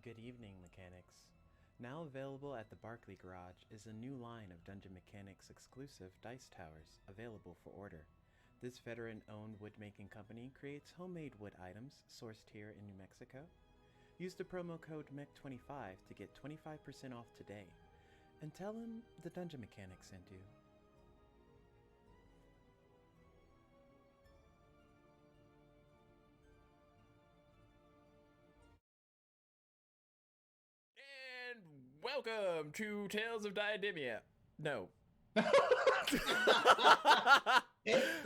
Good evening, mechanics. Now available at the Barclay Garage is a new line of Dungeon Mechanics exclusive dice towers available for order. This veteran-owned woodmaking company creates homemade wood items sourced here in New Mexico. Use the promo code MEC25 to get 25% off today. And tell them the Dungeon Mechanics sent you. And welcome to Tales of Diademia. No.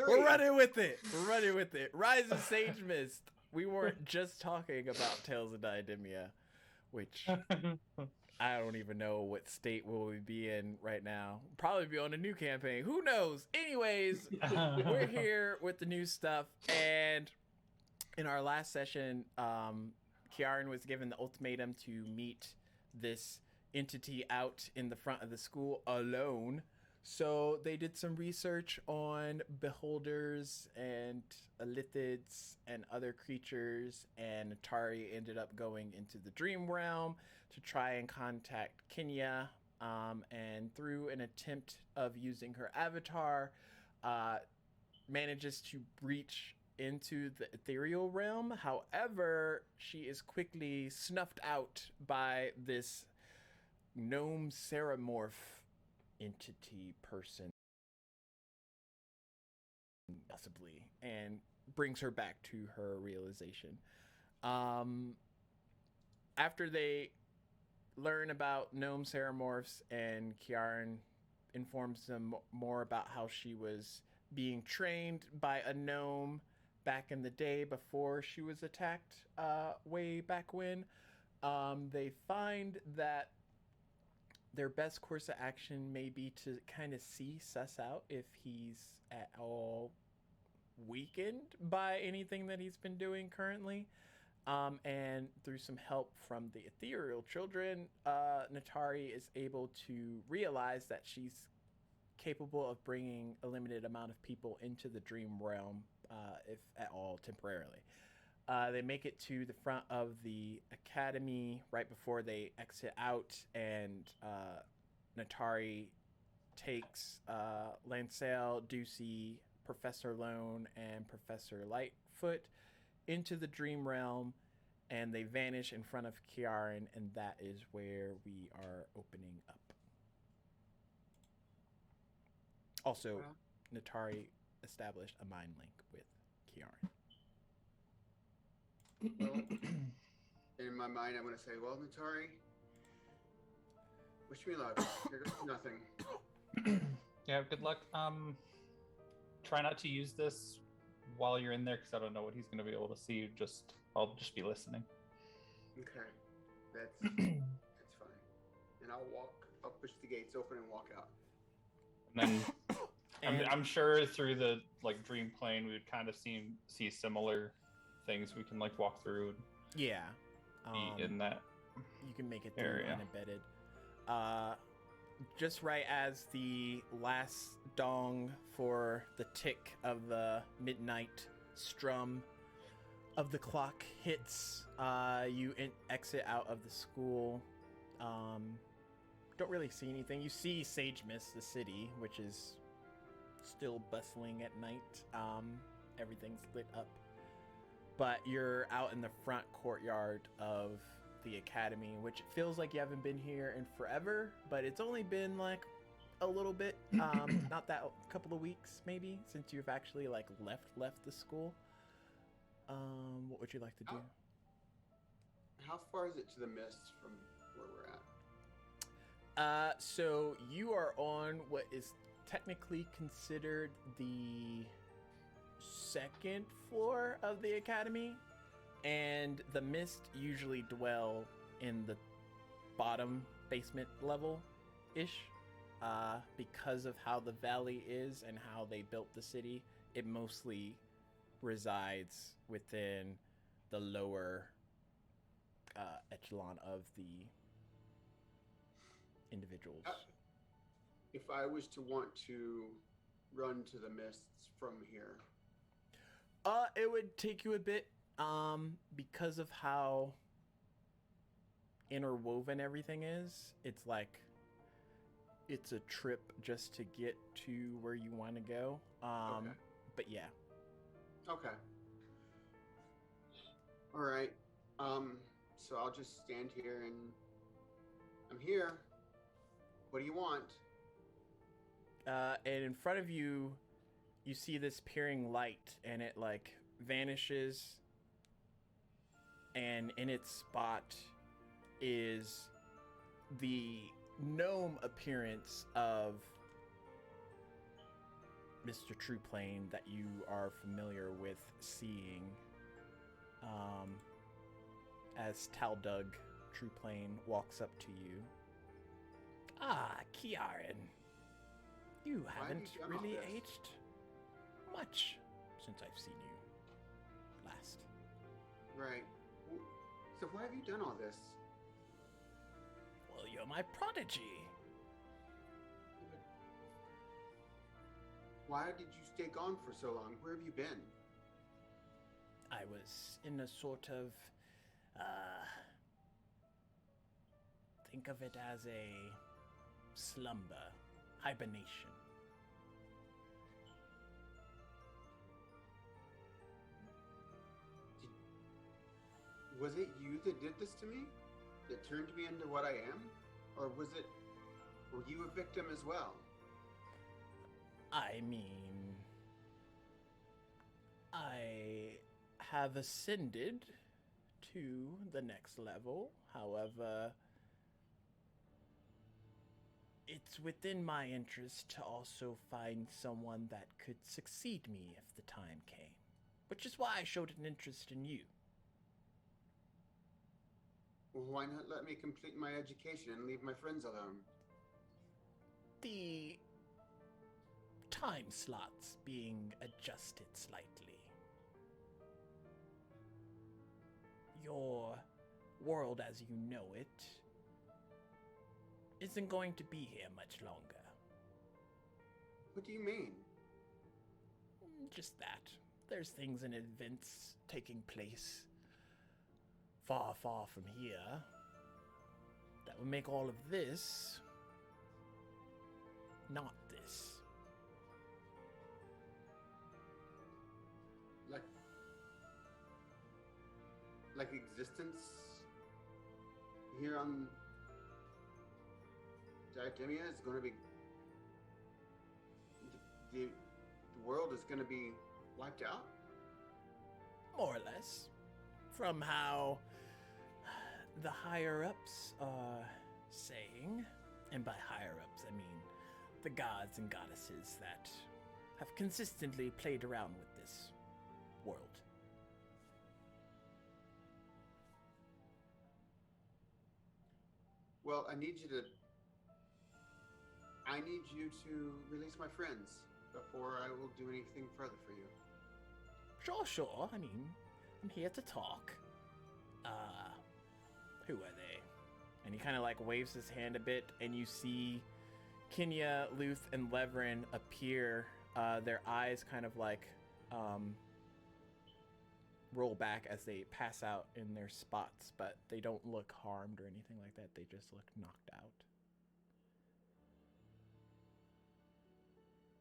We're running with it. Rise of Sagemist. We weren't just talking about Tales of Diademia, which I don't even know what state will we be in right now. Probably be on a new campaign. Who knows? Anyways, we're here with the new stuff, and in our last session, Kiaran was given the ultimatum to meet this entity out in the front of the school alone. So they did some research on beholders and lithids and other creatures, and Atari ended up going into the dream realm to try and contact Kenya, and through an attempt of using her avatar, manages to breach into the ethereal realm. However, she is quickly snuffed out by this gnome ceramorph entity person, possibly, and brings her back to her realization. Um, After they learn about gnome ceramorphs, and Kiaran informs them more about how she was being trained by a gnome back in the day before she was attacked, way back when. They find that their best course of action may be to kind of suss out if he's at all weakened by anything that he's been doing currently. And through some help from the ethereal children, Natari is able to realize that she's capable of bringing a limited amount of people into the dream realm, if at all temporarily. They make it to the front of the academy right before they exit out, and Natari takes Lancel, Ducey, Professor Lone, and Professor Lightfoot into the dream realm, and they vanish in front of Kiaran, and that is where we are opening up. Also, Natari established a mind link with Kiaran. Well, in my mind, I'm going to say, well, Natari, wish me luck. Here goes nothing. Yeah, good luck. Try not to use this while you're in there, because I don't know what he's going to be able to see. I'll just be listening. Okay, that's fine. And I'll push the gates open and walk out. And then I'm sure through the dream plane, we would kind of see similar things we can walk through. Yeah, in that you can make it through area. Unembedded. Just right as the last dong for the tick of the midnight strum of the clock hits, you exit out of the school. Don't really see anything. You see Sagemist, the city, which is still bustling at night. Everything's lit up. But you're out in the front courtyard of the academy, which feels like you haven't been here in forever, but it's only been a little bit, not that, couple of weeks maybe, since you've actually left the school. What would you like to do? How far is it to the mist from where we're at? So you are on what is technically considered the second floor of the academy, and the mist usually dwell in the bottom basement level ish, because of how the valley is and how they built the city. It mostly resides within the lower echelon of the individuals. If I was to want to run to the mists from here, it would take you a bit, because of how interwoven everything is. It's a trip just to get to where you want to go. Okay. But yeah. Okay. All right. So I'll just stand here and I'm here. What do you want? And in front of you, you see this peering light, and it vanishes, and in its spot is the gnome appearance of Mr. Trueplane that you are familiar with seeing, as Taldug Trueplane walks up to you. Ah, Kiaran. You haven't really aged much since I've seen you last. Right. So why have you done all this? Well, you're my prodigy. Why did you stay gone for so long? Where have you been? I was in a sort of, think of it as a slumber, hibernation. Was it you that did this to me? That turned me into what I am? Or were you a victim as well? I mean, I have ascended to the next level. However, it's within my interest to also find someone that could succeed me if the time came, which is why I showed an interest in you. Well, why not let me complete my education and leave my friends alone? The time slots being adjusted slightly. Your world as you know it isn't going to be here much longer. What do you mean? Just that. There's things and events taking place far, far from here that would make all of this not this. Like existence here on Diademia is going to be the world is going to be wiped out? More or less. From how the higher-ups are saying, and by higher-ups I mean the gods and goddesses that have consistently played around with this world. Well, I need you to release my friends before I will do anything further for you. Sure. I mean, I'm here to talk. Who are they? And he kind of like waves his hand a bit, and you see Kinya, Luth, and Levrin appear. Their eyes kind of like roll back as they pass out in their spots, but they don't look harmed or anything like that. They just look knocked out.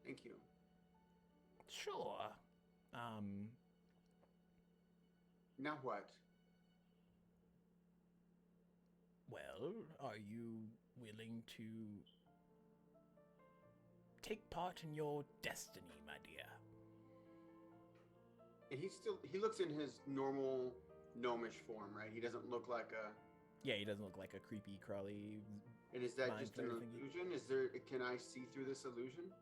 Thank you. Sure. Now what? Well, are you willing to take part in your destiny, my dear? And he looks in his normal gnomish form, right? He doesn't look like a... Yeah, he doesn't look like a creepy, crawly... And is that mind just an flayer thingy. illusion? Can I see through this illusion?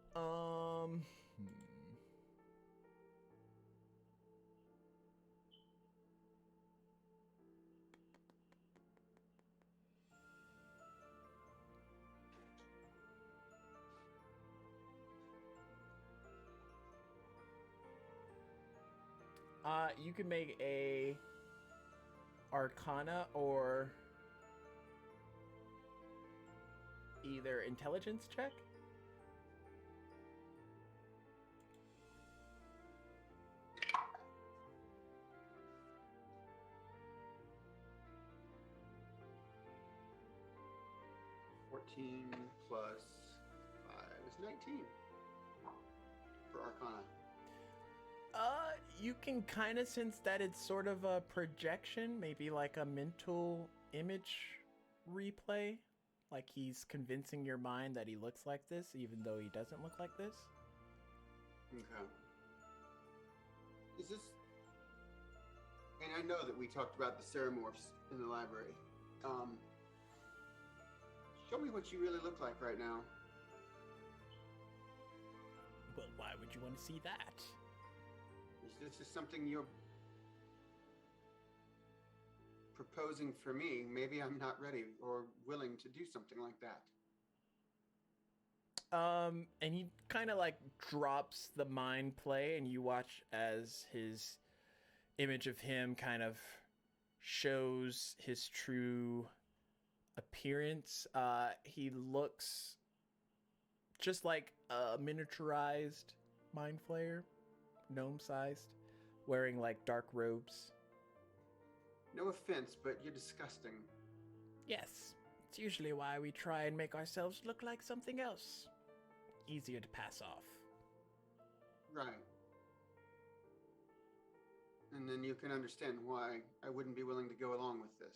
You can make a Arcana or either intelligence check. $14 plus 5 is 19 for Arcana. You can kind of sense that it's sort of a projection, maybe like a mental image replay. Like he's convincing your mind that he looks like this, even though he doesn't look like this. Okay. Is this... And I know that we talked about the Ceramorphs in the library. Show me what you really look like right now. Well, why would you want to see that? Is this something you're proposing for me? Maybe I'm not ready or willing to do something like that. And he kind of like drops the mind play, and you watch as his image of him kind of shows his true appearance. He looks just like a miniaturized mind flayer, gnome-sized, wearing like dark robes. No offense, but you're disgusting. Yes, it's usually why we try and make ourselves look like something else. Easier to pass off. Right. And And then you can understand why I wouldn't be willing to go along with this.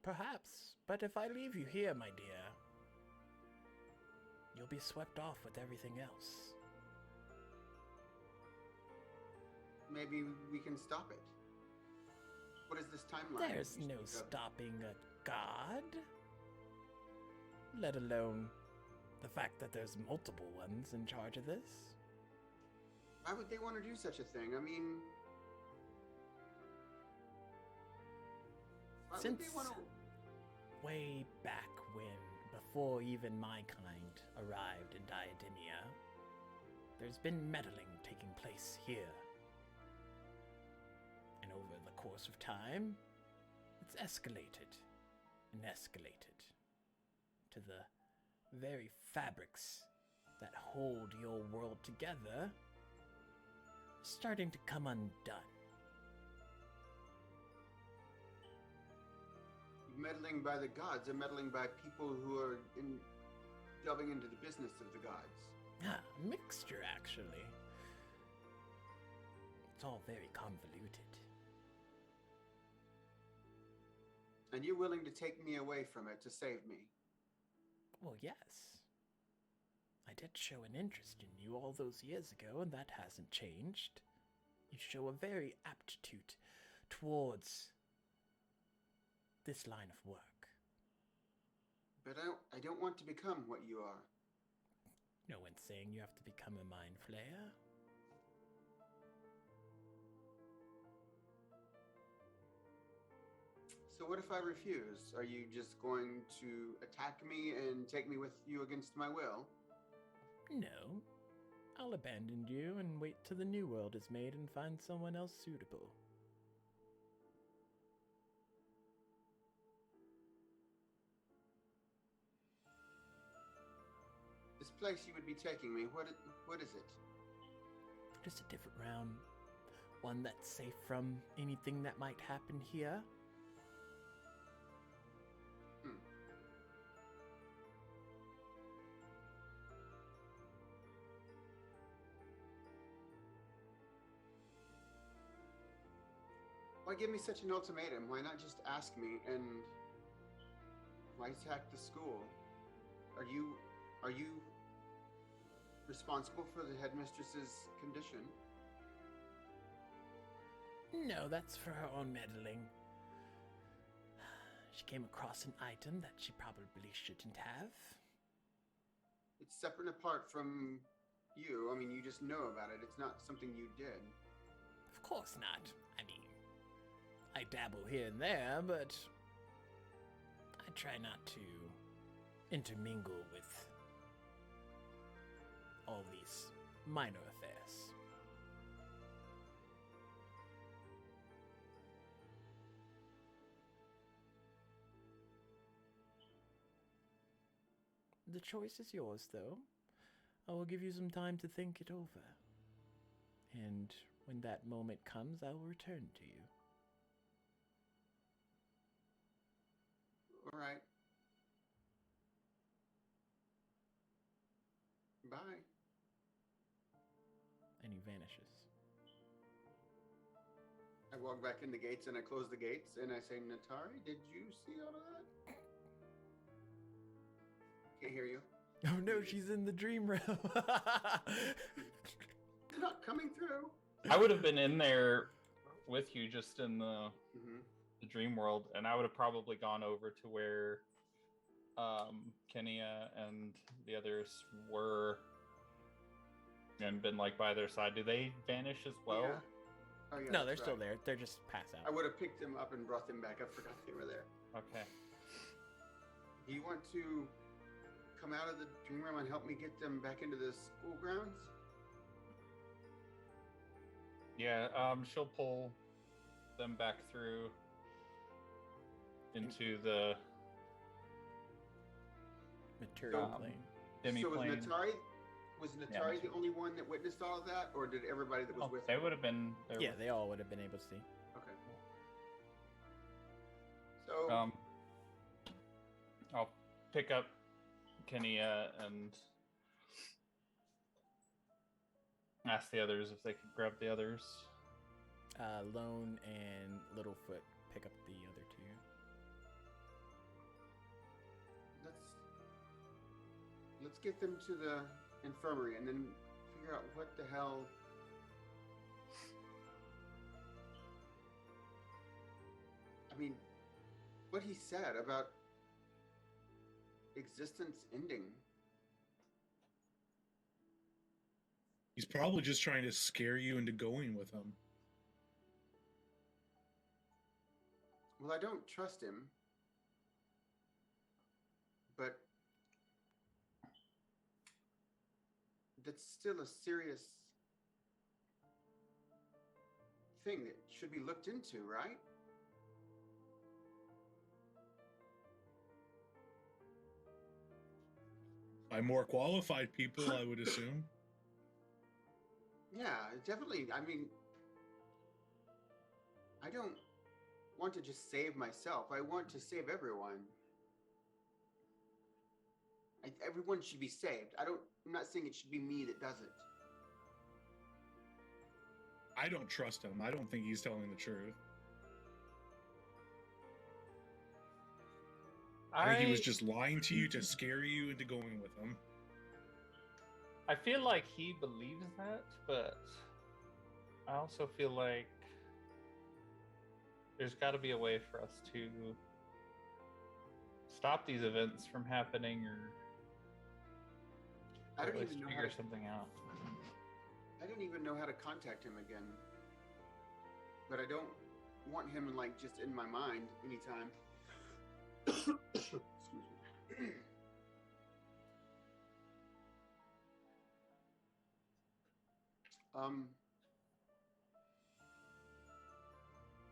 Perhaps, but if I leave you here, my dear, you'll be swept off with everything else. Maybe we can stop it. What is this timeline? There's no stopping a god. Let alone the fact that there's multiple ones in charge of this. Why would they want to do such a thing? I mean, why would Since they want to... way back when, before even my kind arrived in Diademia, there's been meddling taking place here. And over the course of time, it's escalated and escalated to the very fabrics that hold your world together starting to come undone. Meddling by the gods, or meddling by people who are delving into the business of the gods. Ah, mixture, actually. It's all very convoluted. And you're willing to take me away from it to save me? Well, yes. I did show an interest in you all those years ago, and that hasn't changed. You show a very aptitude towards this line of work. But I don't want to become what you are. No one's saying you have to become a mind flayer. So what if I refuse? Are you just going to attack me and take me with you against my will? No. I'll abandon you and wait till the new world is made and find someone else suitable. This place you would be taking me, what is it? Just a different realm. One that's safe from anything that might happen here. Why give me such an ultimatum? Why not just ask me, and why attack the school? Are you responsible for the headmistress's condition? No, that's for her own meddling. She came across an item that she probably shouldn't have. It's separate and apart from you. I mean, you just know about it. It's not something you did. Of course not. I mean, I dabble here and there, but I try not to intermingle with all these minor affairs. The choice is yours, though. I will give you some time to think it over. And when that moment comes, I will return to you. All right. Bye. And he vanishes. I walk back in the gates and I close the gates and I say, Natari, did you see all of that? Can't hear you. Oh no, she's in the dream realm. It's not coming through. I would have been in there with you, just in the Mm-hmm. the dream world, and I would have probably gone over to where Kenia and the others were and been like by their side. Do they vanish as well? Yeah. Oh, yeah, No, that's they're still right. there. They're just passed I out. would have picked them up and brought them back. I forgot they were there. Okay. Do you want to come out of the dream realm and help me get them back into the school grounds? Yeah, she'll pull them back through into the Material Um, plane. demi So was plane. Natari the only one that witnessed all of that, or did everybody that was with They him? would have been there. Yeah, they all would have been able to see. Okay. So I'll pick up Kenia and ask the others if they could grab the others. Lone and Littlefoot pick up the other two. Let's get them to the infirmary and then figure out what the hell. I mean, what he said about existence ending. He's probably just trying to scare you into going with him. Well, I don't trust him, but that's still a serious thing that should be looked into, right? By more qualified people, I would assume. Yeah, definitely. I mean, I don't want to just save myself. I want to save everyone. Everyone should be saved. I'm not saying it should be me that does it. I don't trust him. I don't think he's telling the truth. I think he was just lying to you to scare you into going with him. I feel like he believes that, but I also feel like there's got to be a way for us to stop these events from happening, or I don't at least even know figure something out. I don't even know how to contact him again. But I don't want him like just in my mind anytime. Excuse me.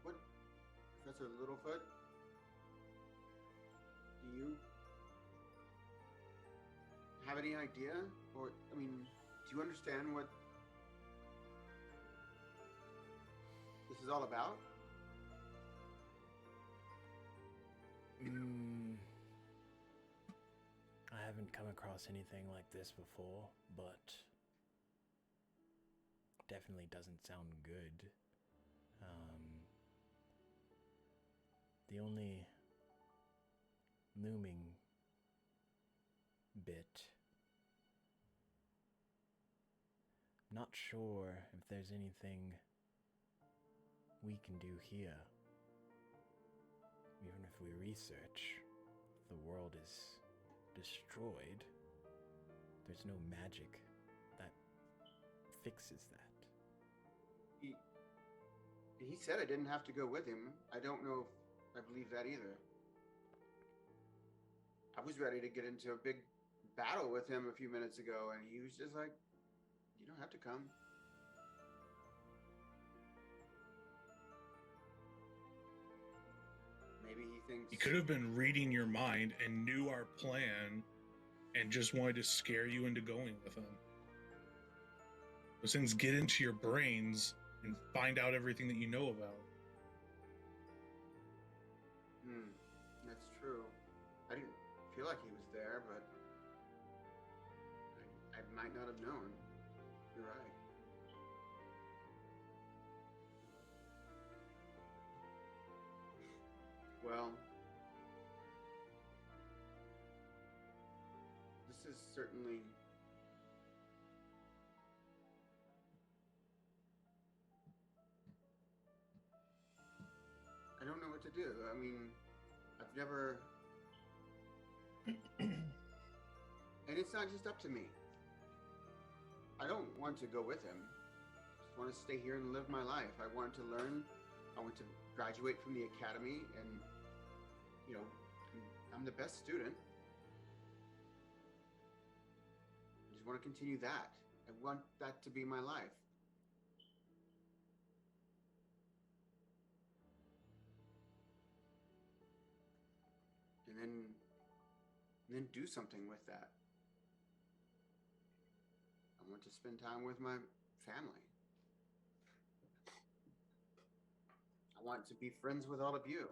What, Professor Littlefoot? Do you have any idea? Or, I mean, do you understand what this is all about? I haven't come across anything like this before, but definitely doesn't sound good. The only looming bit, not sure if there's anything we can do here. Even if we research, if the world is destroyed, there's no magic that fixes that. He said I didn't have to go with him. I don't know if I believe that either. I was ready to get into a big battle with him a few minutes ago, and he was just like, you don't have to come. Maybe he thinks... He could have been reading your mind and knew our plan and just wanted to scare you into going with him. Those things get into your brains and find out everything that you know about. That's true. I didn't feel like he was there, but I might not have known. You're right. Well, this is certainly I don't know what to do. I mean, I've never and it's not just up to me. I don't want to go with him. I just want to stay here and live my life. I want to learn. I want to graduate from the academy, and you know, I'm the best student. I just want to continue that. I want that to be my life. And then do something with that. I want to spend time with my family. I want to be friends with all of you.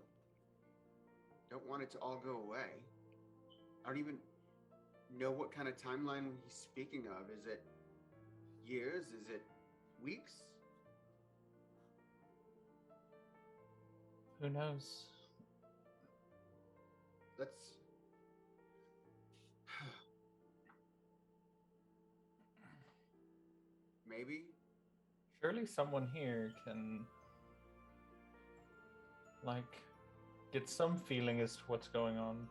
Don't want it to all go away. I don't even know what kind of timeline he's speaking of. Is it years? Is it weeks? Who knows? Let's. Maybe. Surely someone here can, like, get some feeling as to what's going on.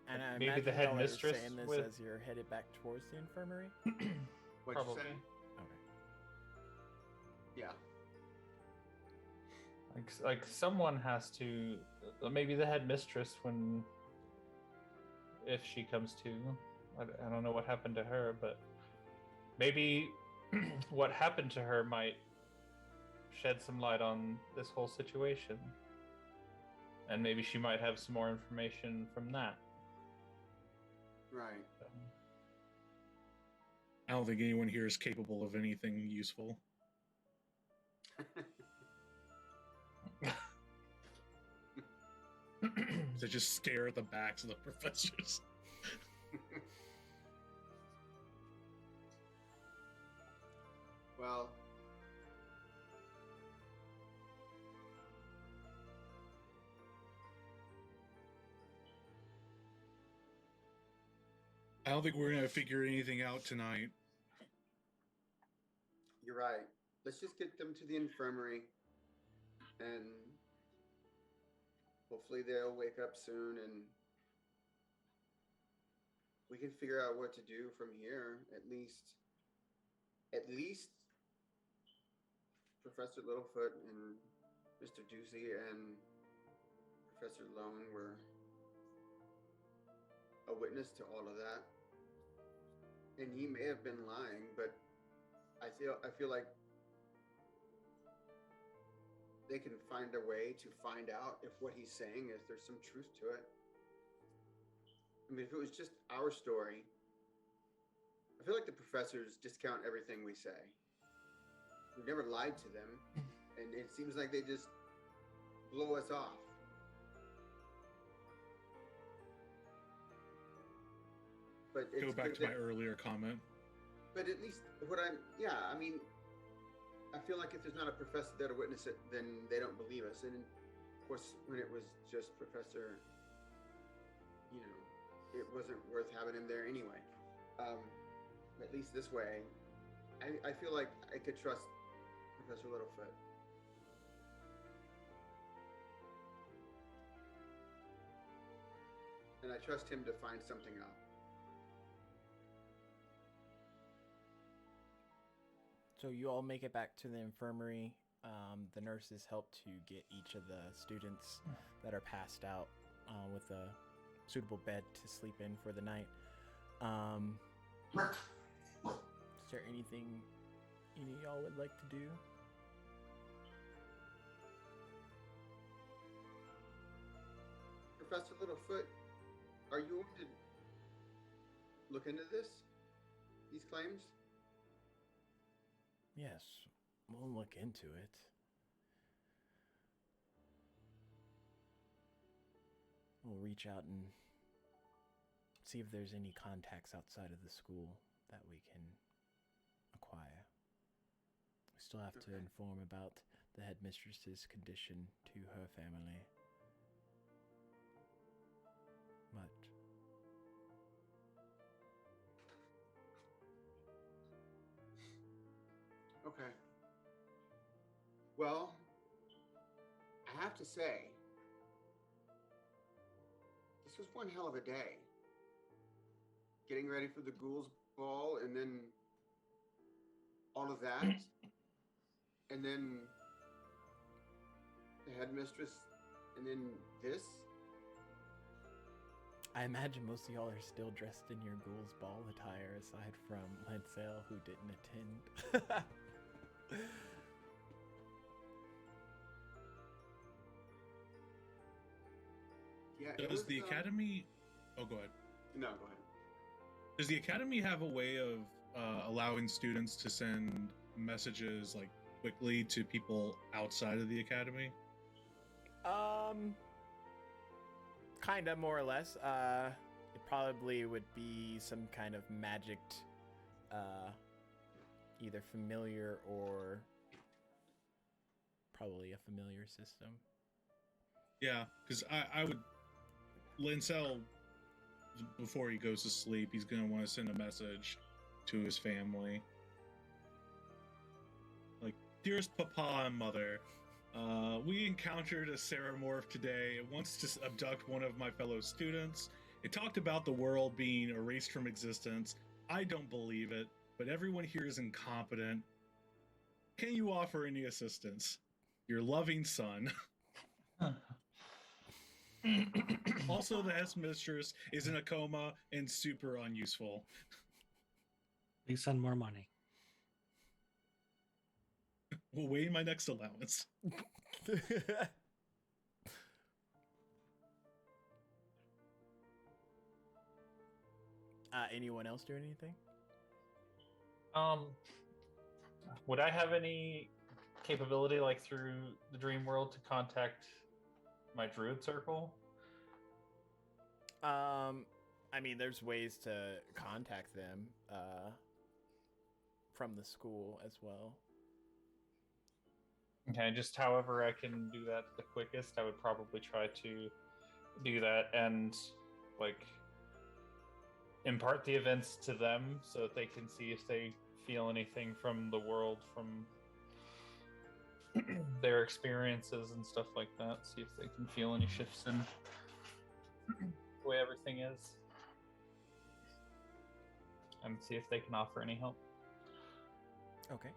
And I Maybe imagine the y'all are headmistress saying this with- as you're headed back towards the infirmary. What'd you Probably. say? Okay. Yeah. Like someone has to, maybe the headmistress if she comes to. I don't know what happened to her, but maybe what happened to her might shed some light on this whole situation. And maybe she might have some more information from that. Right. I don't think anyone here is capable of anything useful. They just stare at the backs of the professors. Well, I don't think we're gonna figure anything out tonight. you're right. Let's just get them to the infirmary, and hopefully they'll wake up soon, and we can figure out what to do from here. At least, Professor Littlefoot and Mr. Ducey and Professor Lone were a witness to all of that, and he may have been lying, but I feel like they can find a way to find out if what he's saying is there's some truth to it. I mean, if it was just our story, I feel like the professors discount everything we say. We've never lied to them, and it seems like they just blow us off. But Go back to my earlier comment. But at least I mean, I feel like if there's not a professor there to witness it, then they don't believe us. And of course, when it was just Professor, it wasn't worth having him there anyway. At least this way, I feel like I could trust Professor Littlefoot. And I trust him to find something out. So you all make it back to the infirmary. The nurses help to get each of the students that are passed out with a suitable bed to sleep in for the night. Is there anything any of y'all would like to do? Professor Littlefoot, are you going to look into these claims? Yes, we'll look into it. We'll reach out and see if there's any contacts outside of the school that we can acquire. We still have to inform about the headmistress's condition to her family. But Okay. Well, I have to say, this was one hell of a day. Getting ready for the ghouls ball, and then all of that, and then the headmistress, and then this. I imagine most of y'all are still dressed in your Ghouls Ball attire, aside from Lancel, who didn't attend. Yeah. Does the academy? Oh, go ahead. No, go ahead. Does the academy have a way of allowing students to send messages like quickly to people outside of the academy? Kinda, more or less. It probably would be some kind of magicked, either familiar or probably a familiar system. Yeah, because I would. Lincel, before he goes to sleep, he's going to want to send a message to his family. Like, dearest Papa and Mother, we encountered a Ceramorph today. It wants to abduct one of my fellow students. It talked about the world being erased from existence. I don't believe it, but everyone here is incompetent. Can you offer any assistance? Your loving son. Also, the headmistress is in a coma and super unuseful. Please send more money. We'll weigh my next allowance. Anyone else do anything? Would I have any capability, like through the dream world, to contact my druid circle? I mean, there's ways to contact them from the school as well. Okay, just however I can do that the quickest, I would probably try to do that and like impart the events to them so that they can see if they feel anything from the world, from their experiences and stuff like that. See if they can feel any shifts in the way everything is, and see if they can offer any help. Okay.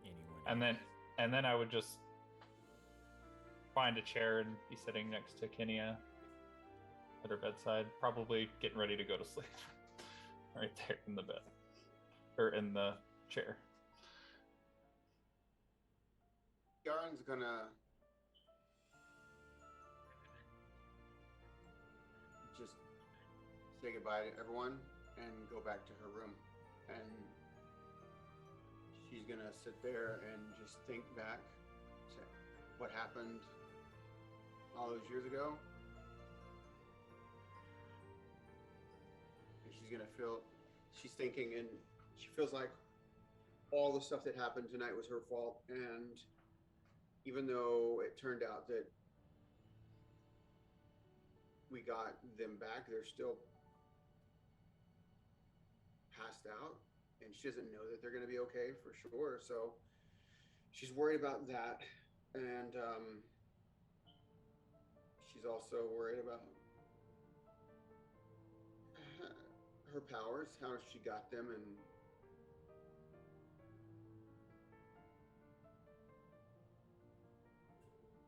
Anyone else? And then I would just find a chair and be sitting next to Kinia at her bedside, probably getting ready to go to sleep. Right there in the bed. Or in the chair. Yaren's gonna just say goodbye to everyone and go back to her room. And she's gonna sit there and just think back to what happened all those years ago. And she's thinking, and she feels like all the stuff that happened tonight was her fault. And even though it turned out that we got them back, they're still passed out, and she doesn't know that they're going to be okay for sure. So she's worried about that, and she's also worried about her powers, how she got them, and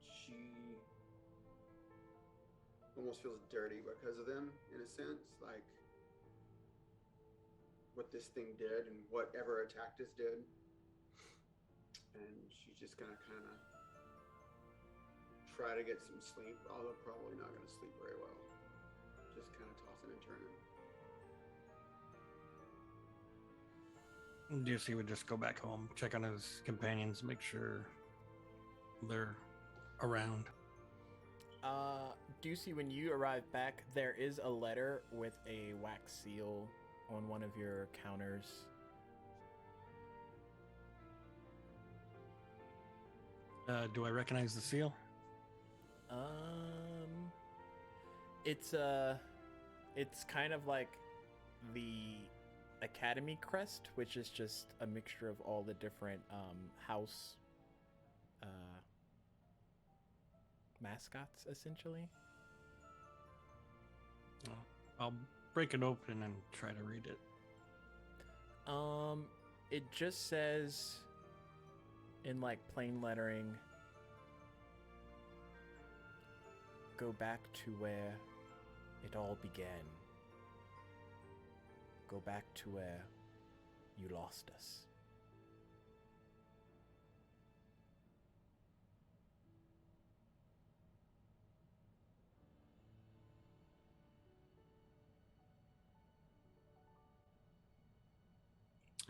she almost feels dirty because of them, in a sense, like what this thing did and whatever attacked us did. And she's just gonna kind of try to get some sleep, although probably not gonna sleep very well. Just kind of tossing and turning. DC would just go back home, check on his companions, make sure they're around. Ducey, when you arrive back, there is a letter with a wax seal on one of your counters. Do I recognize the seal? It's kind of like the Academy crest, which is just a mixture of all the different house mascots, essentially. I'll break it open and try to read it. It just says in like plain lettering, go back to where it all began. Go back to where you lost us.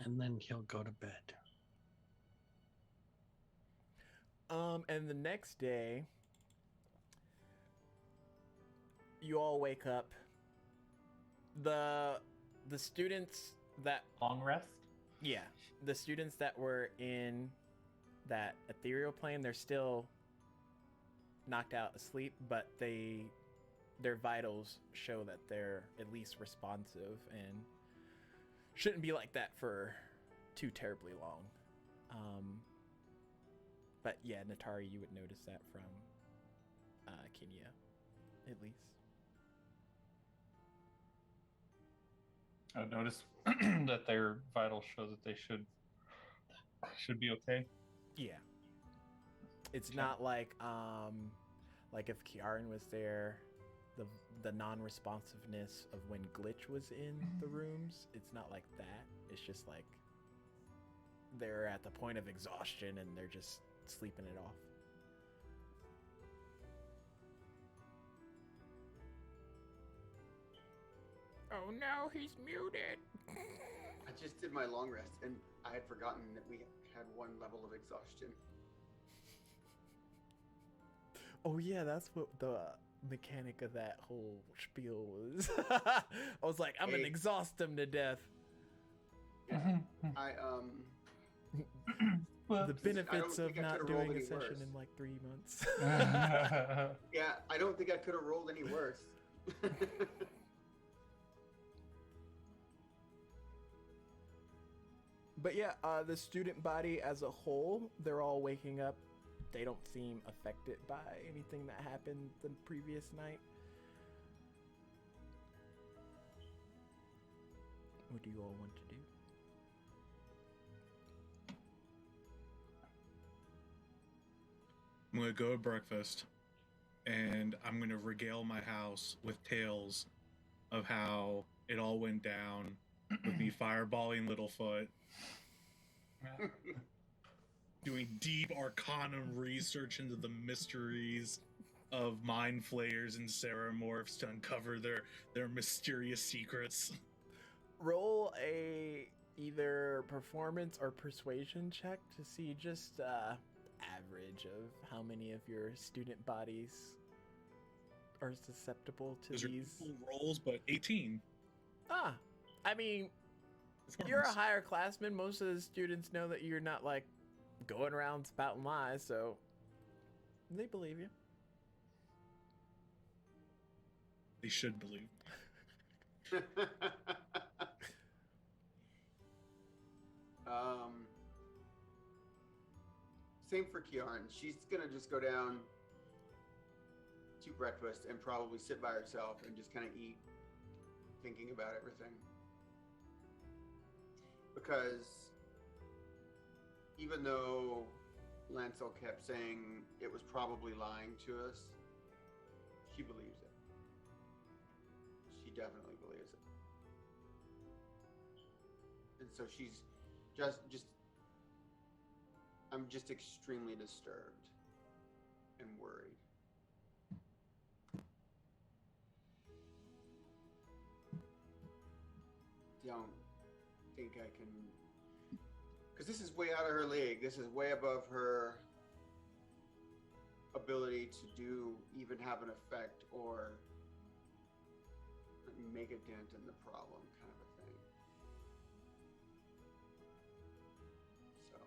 And then he'll go to bed. And the next day, you all wake up. The students that Long rest? Yeah, the students that were in that ethereal plane, they're still knocked out asleep, but their vitals show that they're at least responsive and shouldn't be like that for too terribly long. But yeah, Natari, you would notice that from Kenya, at least. I noticed that their vitals show that they should be okay. Yeah. It's Okay. not like if Kiaran was there, the non-responsiveness of when Glitch was in the rooms, it's not like that. It's just like they're at the point of exhaustion and they're just sleeping it off. Oh no, he's muted. I just did my long rest, and I had forgotten that we had one level of exhaustion. Oh yeah, that's what the mechanic of that whole spiel was. I was like, I'm gonna exhaust him to death. Yeah. I The benefits of think I not could've rolled doing a any session worse. in like 3 months. Yeah, I don't think I could have rolled any worse. But yeah, the student body as a whole, they're all waking up. They don't seem affected by anything that happened the previous night. What do you all want to do? I'm gonna go to breakfast, and I'm gonna regale my house with tales of how it all went down with me fireballing Littlefoot, doing deep arcanum research into the mysteries of mind flayers and ceramorphs to uncover their mysterious secrets. Roll a either performance or persuasion check to see just average of how many of your student bodies are susceptible to Those are these cool rolls, but 18. I mean, you're a higher classman. Most of the students know that you're not like going around spouting lies, so they believe you. They should believe. Same for Kiaran. She's gonna just go down to breakfast and probably sit by herself and just kind of eat, thinking about everything. Because even though Lancel kept saying it was probably lying to us, she believes it. She definitely believes it. And so she's just I'm just extremely disturbed and worried. Don't think I can, because this is way out of her league. This is way above her ability to do, even have an effect or make a dent in the problem, kind of a thing. So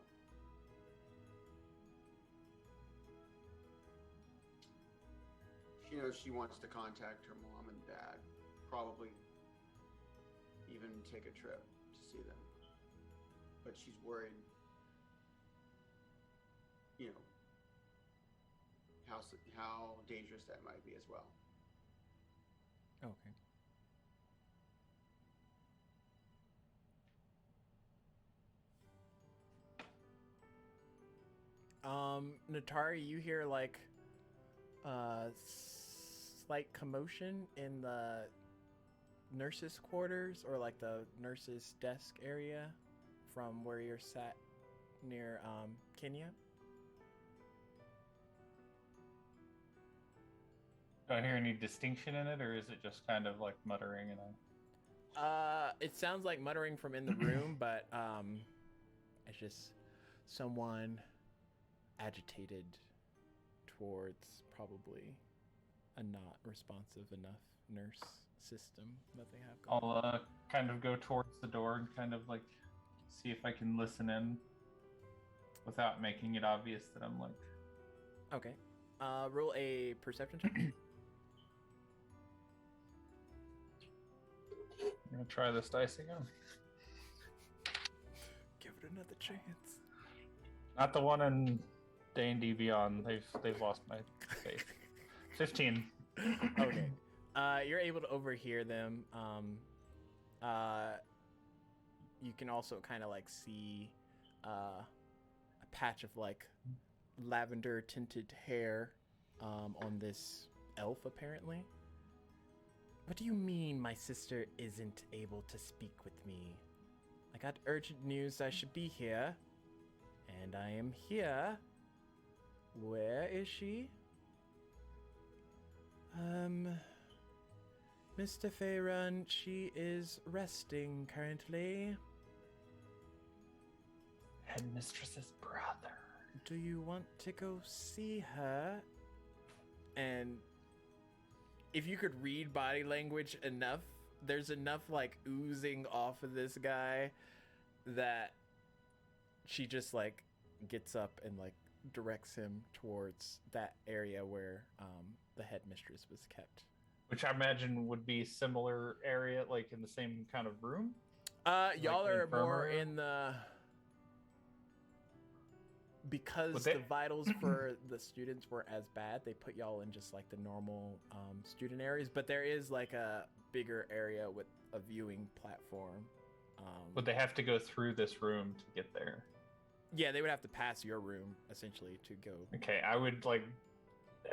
she knows she wants to contact her mom and dad, probably even take a trip to see them. But she's worried, you know, how dangerous that might be as well. Okay. Natari, you hear like slight commotion in the nurses' quarters or like the nurses' desk area from where you're sat near Kenya. Do I hear any distinction in it, or is it just kind of like muttering and It sounds like muttering from in the room, but it's just someone agitated towards probably a not responsive enough nurse system that they have going. I'll kind of go towards the door and kind of like see if I can listen in without making it obvious that I'm like. Okay. Roll a perception check. I'm gonna try this dice again. Give it another chance. Not the one in D&D Beyond. They've lost my faith. 15. Okay. You're able to overhear them. You can also kind of like see a patch of like lavender tinted hair on this elf apparently. What do you mean my sister isn't able to speak with me? I got urgent news I should be here. And I am here. Where is she? Mr. Faerun, she is resting currently. Headmistress's brother. Do you want to go see her? And if you could read body language enough, there's enough like oozing off of this guy that she just like gets up and like directs him towards that area where the headmistress was kept. Which I imagine would be similar area, like in the same kind of room? Y'all Like are infirmary? more in the... Because they- the vitals for the students weren't as bad, they put y'all in just like the normal student areas, but there is like a bigger area with a viewing platform. Would they have to go through this room to get there? Yeah, they would have to pass your room, essentially, to go. Okay, I would like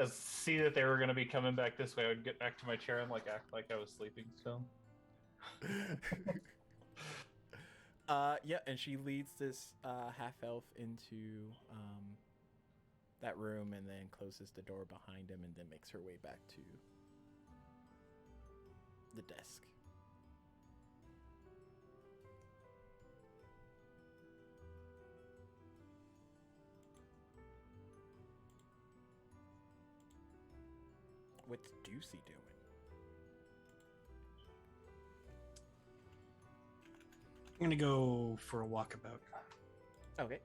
see that they were going to be coming back this way. I would get back to my chair and like act like I was sleeping still. Yeah, and she leads this half-elf into that room and then closes the door behind him and then makes her way back to the desk. What's Deucey doing? I'm gonna go for a walkabout. Okay.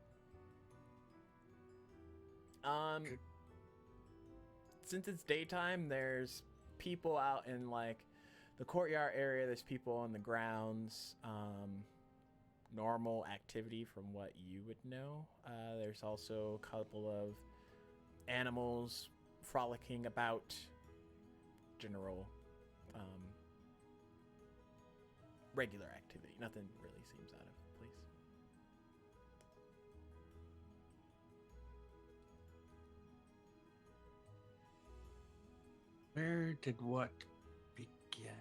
Good. Since it's daytime, there's people out in like the courtyard area. There's people on the grounds. Normal activity from what you would know. There's also a couple of animals frolicking about. General, regular activity. Nothing really seems out of place. Where did what begin?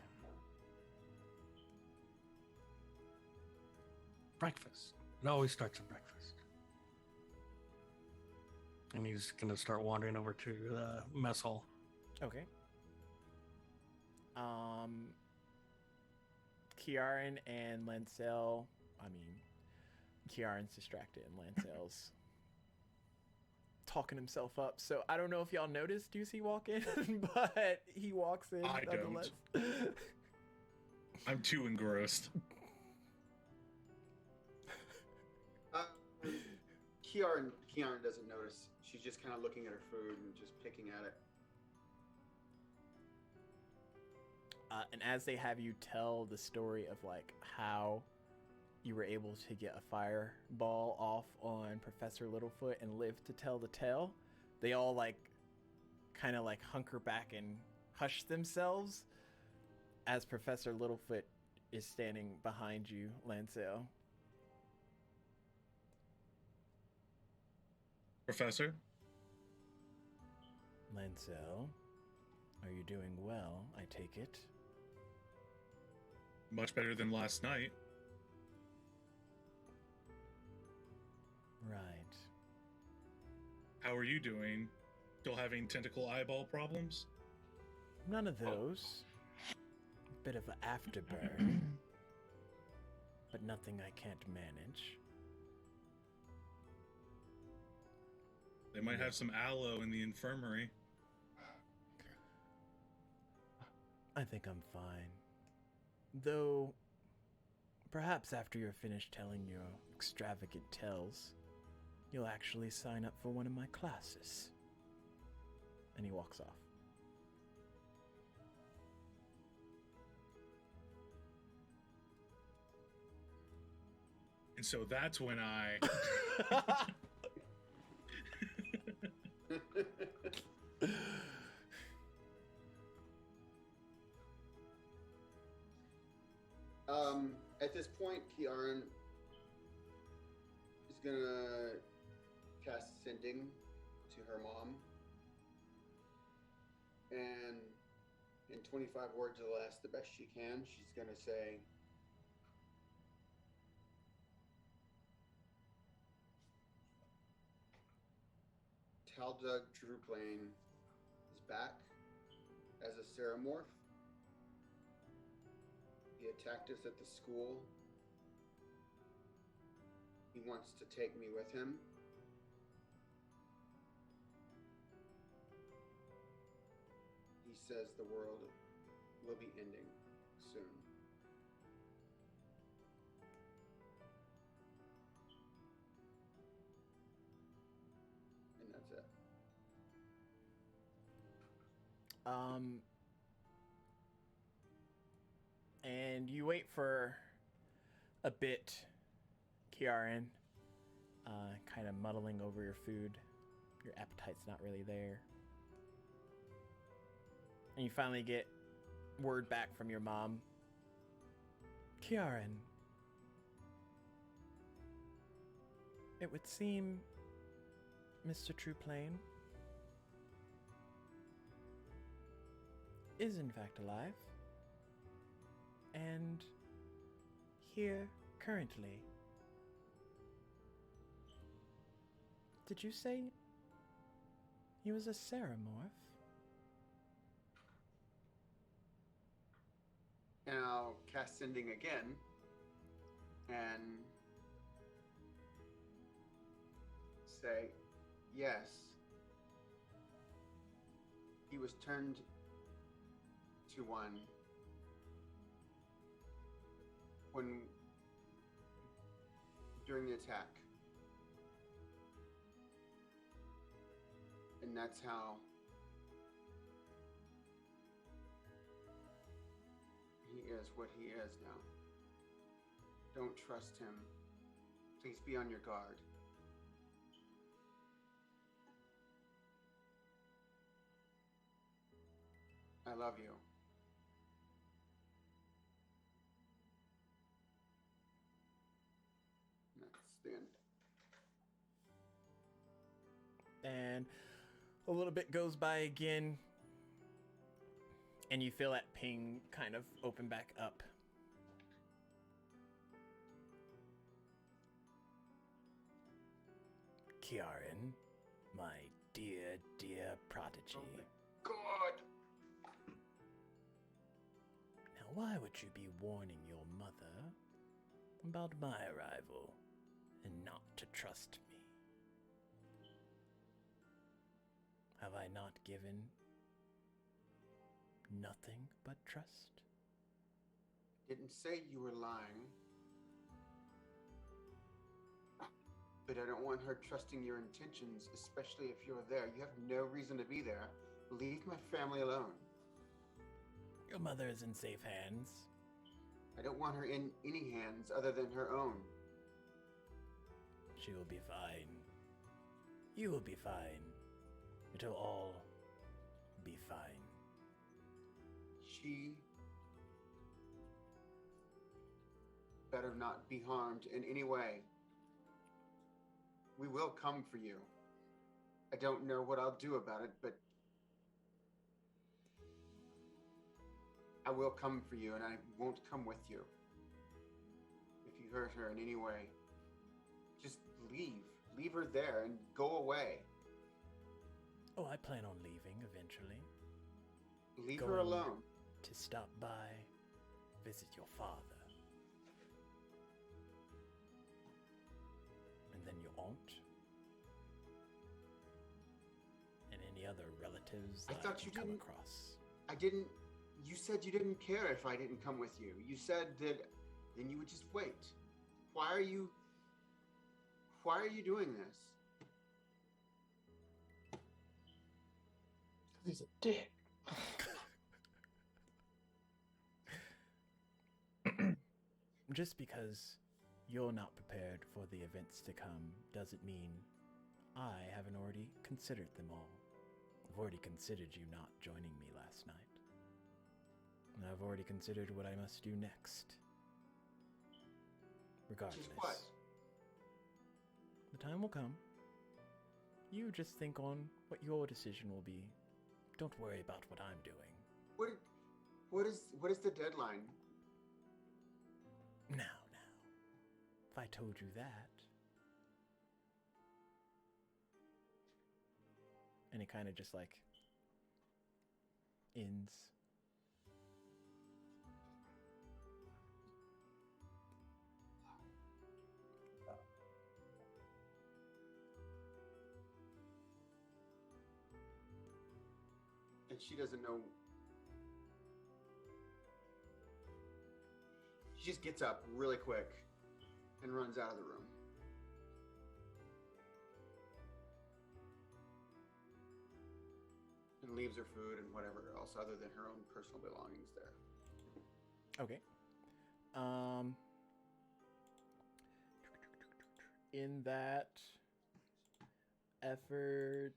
Breakfast. It always starts at breakfast. And he's gonna start wandering over to the mess hall. Okay. Kiaran and Lancel. Kiaran's distracted and Lancel's talking himself up. So I don't know if y'all noticed Deucey walk in, but he walks in. I don't. I'm too engrossed. Kiara doesn't notice. She's just kind of looking at her food and just picking at it. And as they have you tell the story of like how you were able to get a fireball off on Professor Littlefoot and live to tell the tale, they all like kind of like hunker back and hush themselves as Professor Littlefoot is standing behind you, Lancel. Professor? Lancel, are you doing well, I take it? Much better than last night. Right. How are you doing? Still having tentacle eyeball problems? None of those. Bit of an afterburn. But nothing I can't manage. They might have some aloe in the infirmary. I think I'm fine. Though, perhaps after you're finished telling your extravagant tales, you'll actually sign up for one of my classes. And he walks off. And so that's when I At this point, Kiaran is gonna cast Sending to her mom, and in 25 words or less, the best she can, she's gonna say, Taldug Drewplane is back as a Ceramorph. He attacked us at the school. He wants to take me with him. He says the world will be ending soon. And that's it. And you wait for a bit, Kiaran, kind of muddling over your food. Your appetite's not really there. And you finally get word back from your mom. Kiaran, it would seem Mr. Trueplane is in fact alive and here currently. Did you say he was a Ceramorph? And I'll cast Sending again, and say, yes, he was turned to one during the attack. And that's how he is what he is now. Don't trust him. Please be on your guard. I love you. That's the end. And a little bit goes by again, and you feel that ping kind of open back up. Kiaran, my dear, dear prodigy. Oh my God! Now, why would you be warning your mother about my arrival and not to trust me? Have I not given nothing but trust? Didn't say you were lying. But I don't want her trusting your intentions, especially if you're there. You have no reason to be there. Leave my family alone. Your mother is in safe hands. I don't want her in any hands other than her own. She will be fine. You will be fine. It'll all be fine. She better not be harmed in any way. We will come for you. I don't know what I'll do about it, but I will come for you, and I won't come with you. If you hurt her in any way, just leave. Leave her there and go away. Oh, I plan on leaving eventually. Leave her Going alone. To stop by, visit your father. And then your aunt. And any other relatives I that thought can you come didn't- across. I didn't. You said you didn't care if I didn't come with you. You said that then you would just wait. Why are you doing this? He's a dick. Just because you're not prepared for the events to come doesn't mean I haven't already considered them all. I've already considered you not joining me last night. And I've already considered what I must do next. Regardless. Just what? The time will come. You just think on what your decision will be. Don't worry about what I'm doing. What is the deadline? Now. If I told you that. And it kind of just like ends. And she doesn't know. She just gets up really quick and runs out of the room. And leaves her food and whatever else other than her own personal belongings there. Okay. In that effort,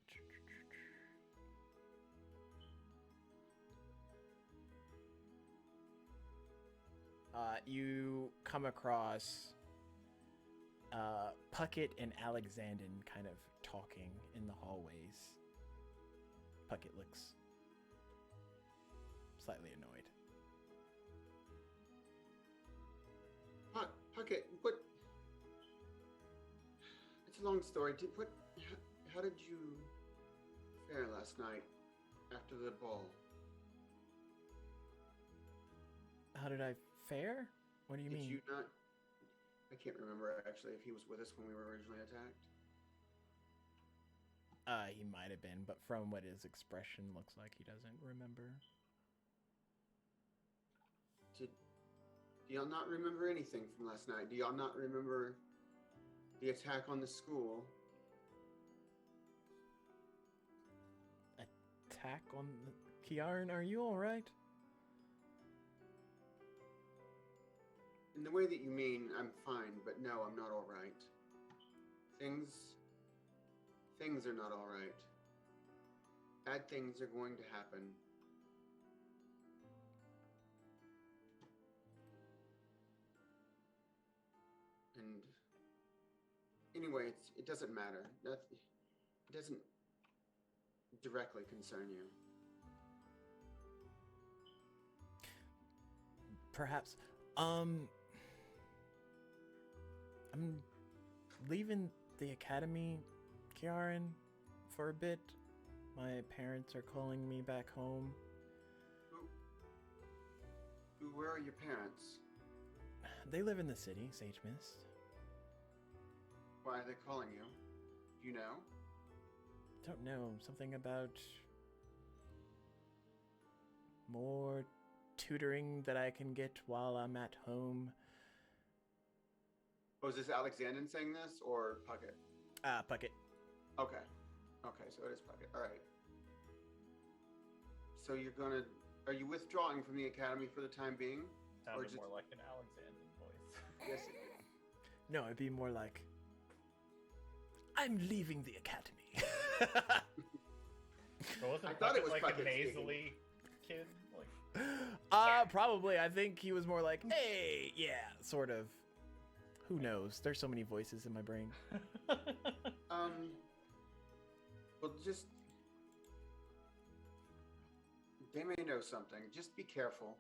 you come across Puckett and Alexandin kind of talking in the hallways. Puckett looks slightly annoyed. Puckett, what? It's a long story. How did you fare last night after the ball? How did I fare? What do you mean? Did you not? I can't remember actually if he was with us when we were originally attacked. He might have been, but from what his expression looks like, he doesn't remember. Do y'all not remember anything from last night? Do y'all not remember the attack on the school? Attack on the... Kiaran, are you alright? In the way that you mean, I'm fine, but no, I'm not all right. Things are not all right. Bad things are going to happen. And anyway, it doesn't matter. It doesn't directly concern you. Perhaps. I'm leaving the academy, Kiaran, for a bit. My parents are calling me back home. Where are your parents? They live in the city, Sagemist. Why are they calling you? Do you know? Don't know. Something about more tutoring that I can get while I'm at home. Oh, is this Alexandrin saying this or Puckett? Puckett. Okay, so it is Puckett. All right. So are you withdrawing from the academy for the time being? Sounded more like an Alexandrin voice. Yes, it did. No, it'd be more like, I'm leaving the academy. So wasn't I thought it was like Puckett a nasally kid? Probably. I think he was more like, hey, yeah, sort of. Who knows? There's so many voices in my brain. Well, just... They may know something. Just be careful.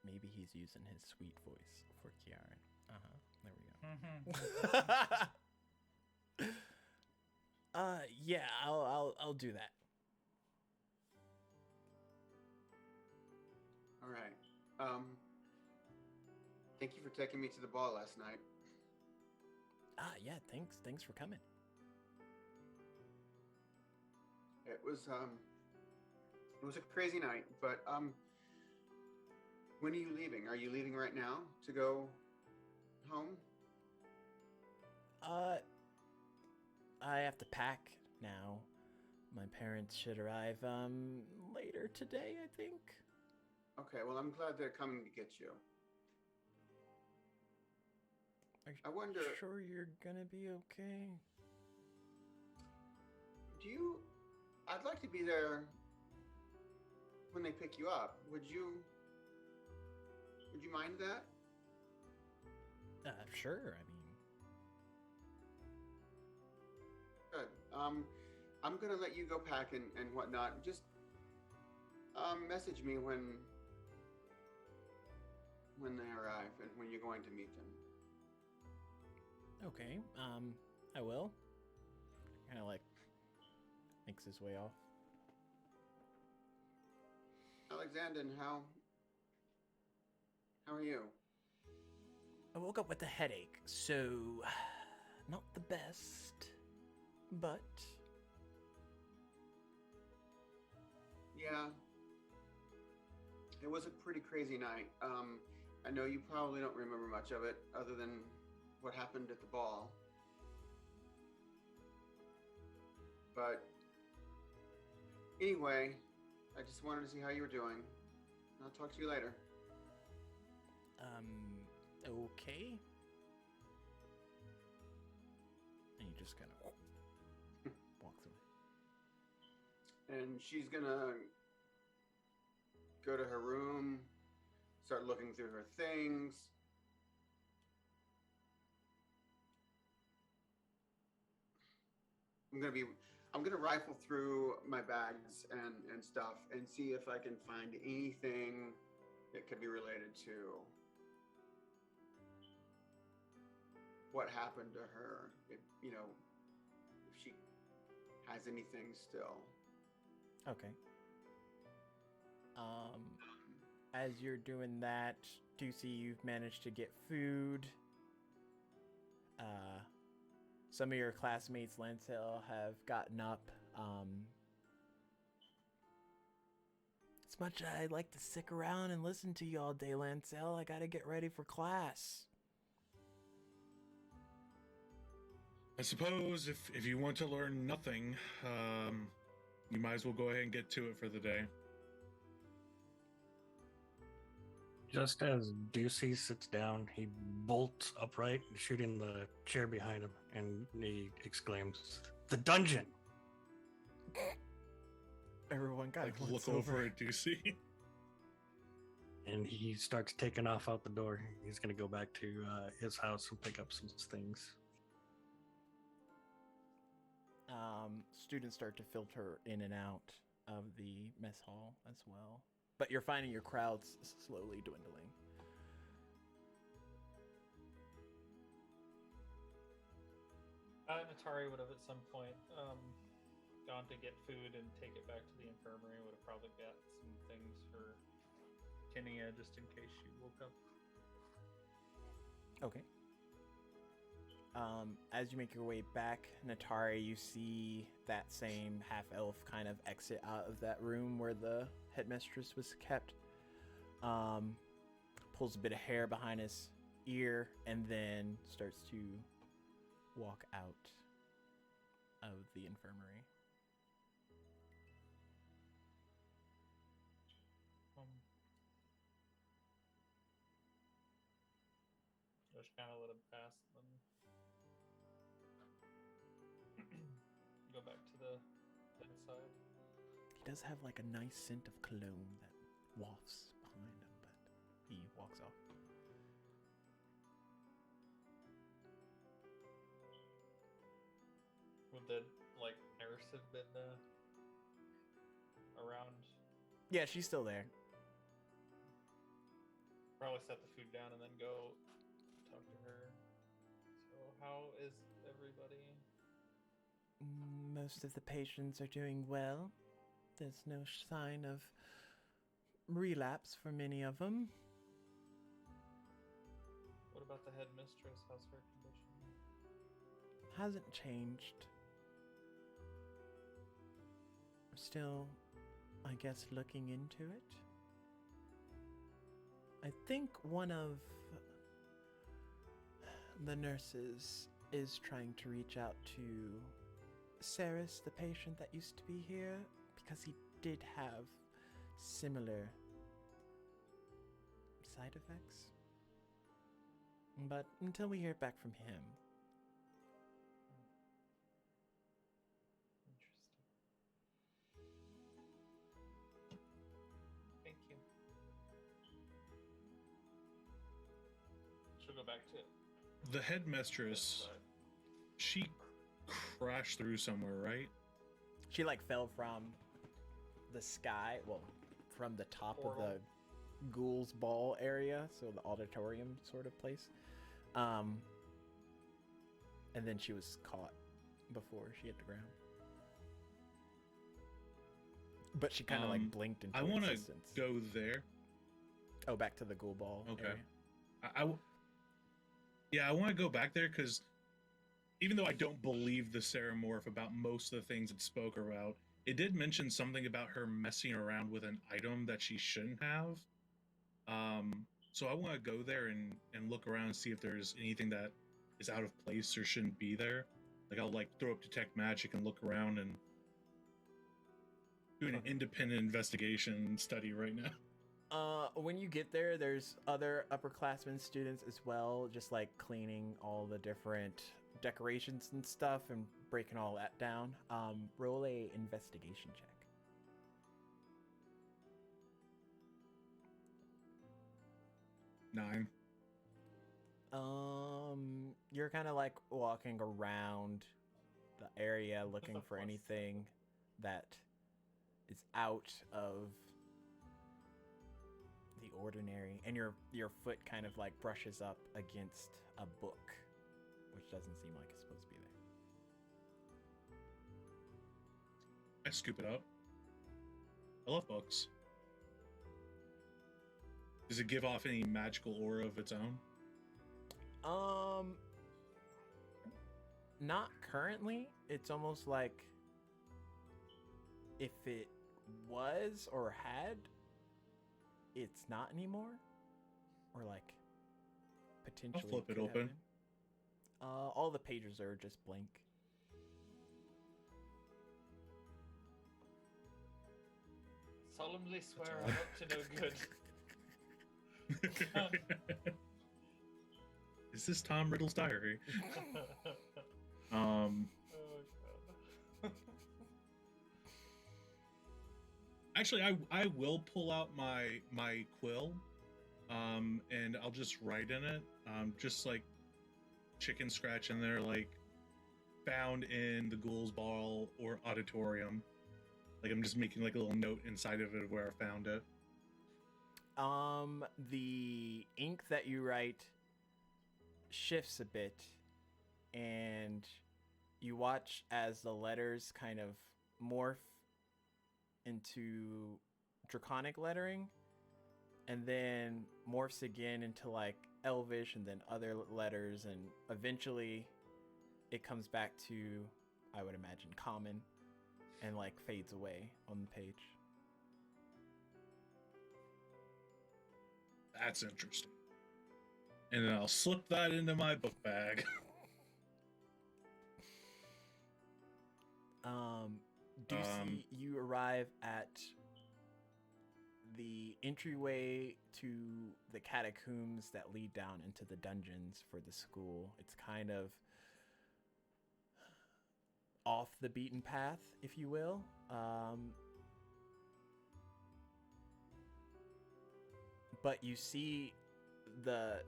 Maybe he's using his sweet voice for Kiaran. There we go. Yeah, I'll do that. All right. Thank you for taking me to the ball last night. Yeah, thanks for coming. It was a crazy night, but When are you leaving? Are you leaving right now to go home? I have to pack now. My parents should arrive later today, I think. Okay, well, I'm glad they're coming to get you. Are you I wonder, sure you're gonna be okay? I'd like to be there when they pick you up. Would you mind that? Sure. I mean, Good. I'm gonna let you go pack and whatnot. Just message me when they arrive and when you're going to meet them. okay. I will. Kind of like makes his way off. Alexander, how are you? I woke up with a headache, so not the best, but Yeah. It was a pretty crazy night. I know you probably don't remember much of it other than what happened at the ball. But anyway, I just wanted to see how you were doing. I'll talk to you later. okay. And he just kind of walks away. And she's gonna go to her room, start looking through her things. I'm gonna rifle through my bags and stuff and see if I can find anything that could be related to what happened to her. If she has anything still. Okay. As you're doing that, Deucey, you've managed to get food. Some of your classmates, Lancel, have gotten up. As much as I'd like to stick around and listen to you all day, Lancel, I gotta get ready for class. I suppose if you want to learn nothing, you might as well go ahead and get to it for the day. Just as Ducey sits down, he bolts upright, shooting the chair behind him, and he exclaims, "The dungeon!" Everyone got Like, look over at Ducey. And he starts taking off out the door. He's going to go back to his house and pick up some things. Students start to filter in and out of the mess hall as well. But you're finding your crowds slowly dwindling. Natari would have at some point gone to get food and take it back to the infirmary. Would have probably got some things for Kenia just in case she woke up. Okay. As you make your way back, Natari, you see that same half-elf kind of exit out of that room where the headmistress was kept. Pulls a bit of hair behind his ear and then starts to walk out of the infirmary. Just kind of let him pass, then go back to the bedside. He does have like a nice scent of cologne that wafts behind him, but he walks off. Would the nurse have been around? Yeah, she's still there. Probably set the food down and then go talk to her. So how is everybody? Most of the patients are doing well. There's no sign of relapse for many of them. What about the headmistress? How's her condition? Hasn't changed. We're still, I guess, looking into it. I think one of the nurses is trying to reach out to Saris, the patient that used to be here, because he did have similar side effects. But until we hear back from him. Interesting. Thank you. She'll go back to The headmistress, she crashed through somewhere, right? She like fell from the sky, well, from the top of the Ghoul's Ball area, so the auditorium sort of place. And then she was caught before she hit the ground. But she kind of like blinked into I want to existence. go there. Oh, back to the Ghoul Ball. Okay. Area. I want to go back there because even though I don't believe the Ceramorph about most of the things it spoke about, it did mention something about her messing around with an item that she shouldn't have. So I want to go there and look around and see if there's anything that is out of place or shouldn't be there. Like I'll like throw up detect magic and look around and do an independent investigation study right now. When you get there, there's other upperclassmen students as well, just like cleaning all the different decorations and stuff and breaking all that down. Roll a investigation check. Nine. You're kind of like walking around the area looking for Plus. anything that is out of the ordinary, and your foot kind of like brushes up against a book, which doesn't seem like it's supposed to be there. I scoop it up. I love books. Does it give off any magical aura of its own? Not currently. It's almost like if it was or had, it's not anymore. Or like potentially. flip it could have open. been. All the pages are just blank. solemnly swear all I'm up to no good. Is this Tom Riddle's diary? Oh god. Actually, I will pull out my quill, and I'll just write in it, just like chicken scratch in there, like found in the Ghoul's Ball or auditorium. Like I'm just making like a little note inside of it of where I found it. The ink that you write shifts a bit, and you watch as the letters kind of morph into draconic lettering, and then morphs again into like Elvish, and then other letters, and eventually it comes back to, I would imagine, common, and like fades away on the page. That's interesting. And then I'll slip that into my book bag. Ducey, you arrive at the entryway to the catacombs that lead down into the dungeons for the school. It's kind of off the beaten path, if you will. But you see the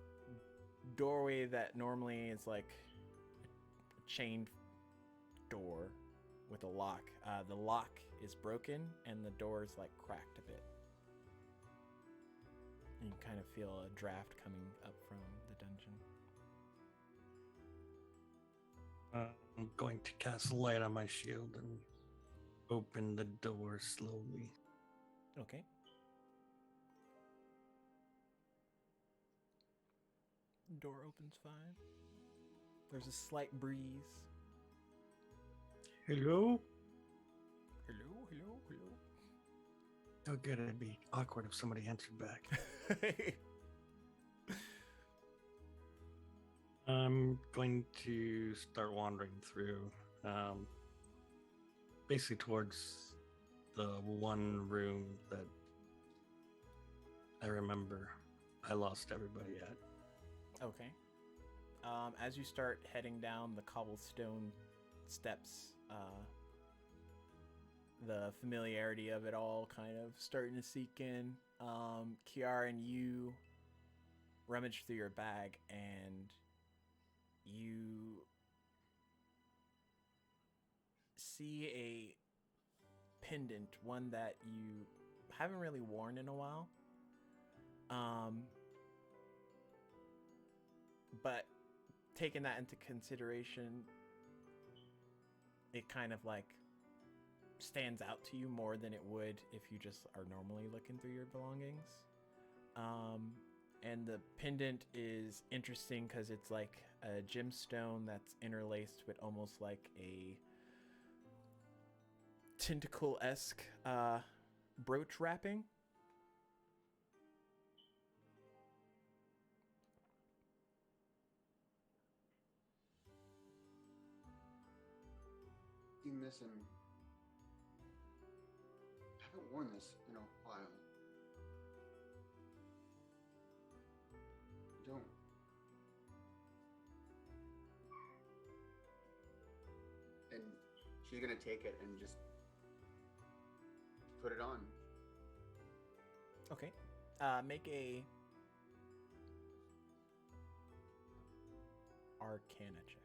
doorway that normally is like a chained door with a lock. The lock is broken and the door is like cracked a bit. And you kind of feel a draft coming up from the dungeon. I'm going to cast light on my shield and open the door slowly. Okay. Door opens fine. There's a slight breeze. Hello? Hello, hello, hello. Oh, good. It'd be awkward if somebody answered back. I'm going to start wandering through, basically towards the one room that I remember I lost everybody at. Okay. As you start heading down the cobblestone steps, the familiarity of it all kind of starting to seep in. Kiara and you rummage through your bag and you see a pendant, one that you haven't really worn in a while. But taking that into consideration, it kind of like stands out to you more than it would if you just are normally looking through your belongings. And the pendant is interesting because it's like a gemstone that's interlaced with almost like a tentacle-esque brooch wrapping. Seen this and I haven't worn this in a while. Don't. And she's gonna take it and just put it on. Okay. Make a Arcana check.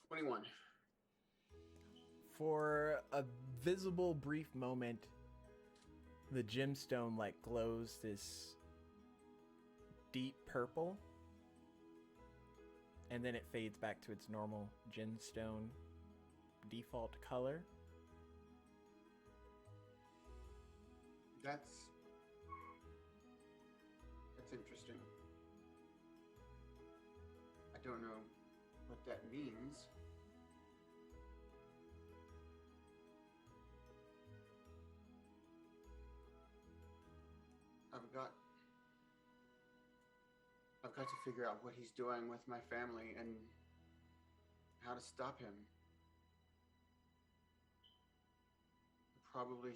21. For a visible brief moment, the gemstone like glows this deep purple, and then it fades back to its normal gemstone default color. That's interesting. I don't know what that means. I've got to figure out what he's doing with my family and how to stop him. I probably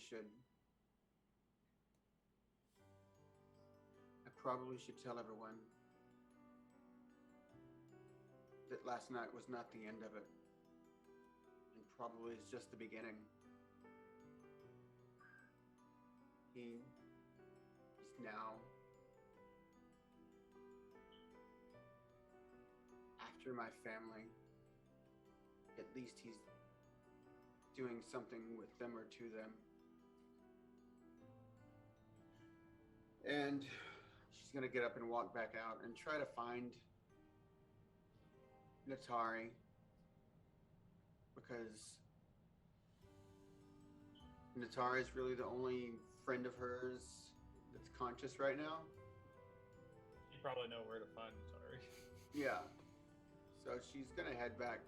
should tell everyone that last night was not the end of it, and probably it's just the beginning. He is now after my family. At least he's doing something with them or to them. And she's gonna get up and walk back out and try to find Natari, because Natari is really the only friend of hers that's conscious right now. You probably know where to find Natari. Yeah. So she's gonna head back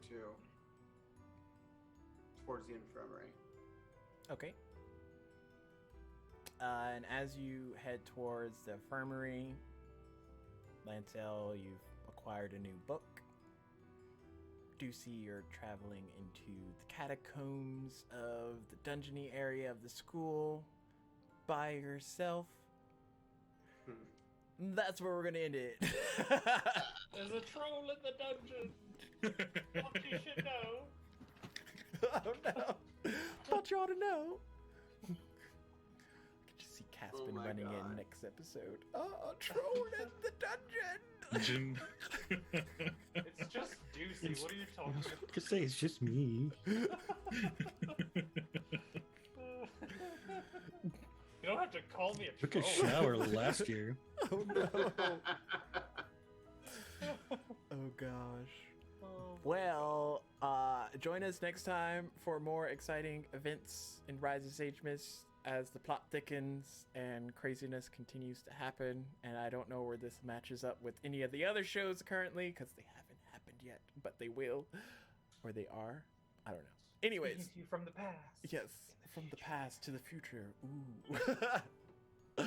towards the infirmary. Okay. And as you head towards the infirmary, Lancel, you've acquired a new book. Ducey, you're traveling into the catacombs of the dungeony area of the school by yourself. That's where we're gonna end it. There's a troll in the dungeon. Thought you should know. Oh no! Thought you ought to know. I could just see Caspin running in next episode. Oh, troll in the dungeon. It's just Ducey. What are you talking about? You could say it's just me. You don't have to call me a Took a troll. shower last year. Oh no! Oh gosh. Well, join us next time for more exciting events in Rise of Sagemist as the plot thickens and craziness continues to happen. And I don't know where this matches up with any of the other shows currently because they haven't happened yet, but they will, or they are. I don't know. Anyways, Speaking to you from the past. yes, from the past to the future. Ooh.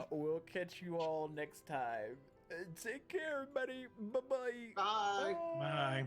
We'll catch you all next time. Take care, everybody. Bye-bye. Bye. Bye.